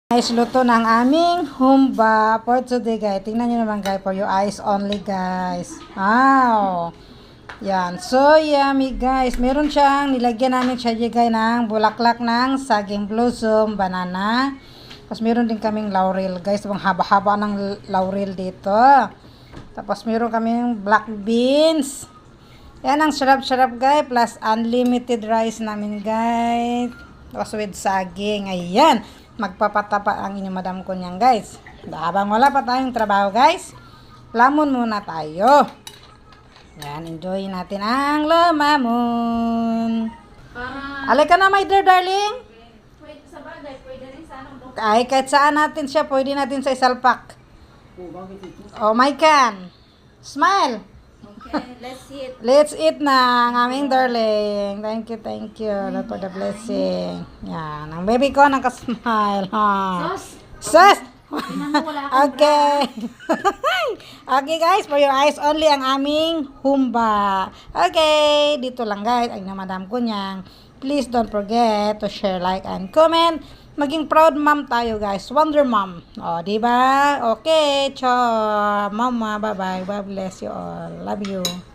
Guys, luto ng aming humba for today, guys. Tingnan nyo naman, guys, for your eyes only, guys. Wow! Yan. So, yummy, guys. Meron siyang, nilagyan namin siya, guys, ng bulaklak ng saging blossom, banana. Tapos, meron din kaming laurel, guys. Ang haba-haba ng laurel dito. Tapos, meron kaming black beans. Yan ang sarap-sarap, guys. Plus, unlimited rice namin, guys. Tapos, with saging. Ayan. Magpapatapa ang inyong madam ko niyan, guys. Habang wala pa tayong trabaho, guys, lamon muna tayo. Yan, enjoy natin ang lamamon. Alay ka na, my dear darling. Pwede sa bagay, pwede rin sa anong doktor. Ay, kahit saan natin siya, pwede natin sa isalpak. Oh my can. Smile. Okay, let's eat. Let's eat na ang aming darling. Thank you, Lord, for the blessing. Yan, ang baby ko nakasmile. Ha. Sus! Sus! Tingnan mo, wala akong Okay. Okay, guys, for your eyes only ang aming humba. Okay, dito lang, guys. Ay na madam ko niyang. Please don't forget to share, like, and comment. Maging proud mom tayo, guys. Wonder mom. O, diba? Okay, ciao. Mama, bye-bye. God bless you all. Love you.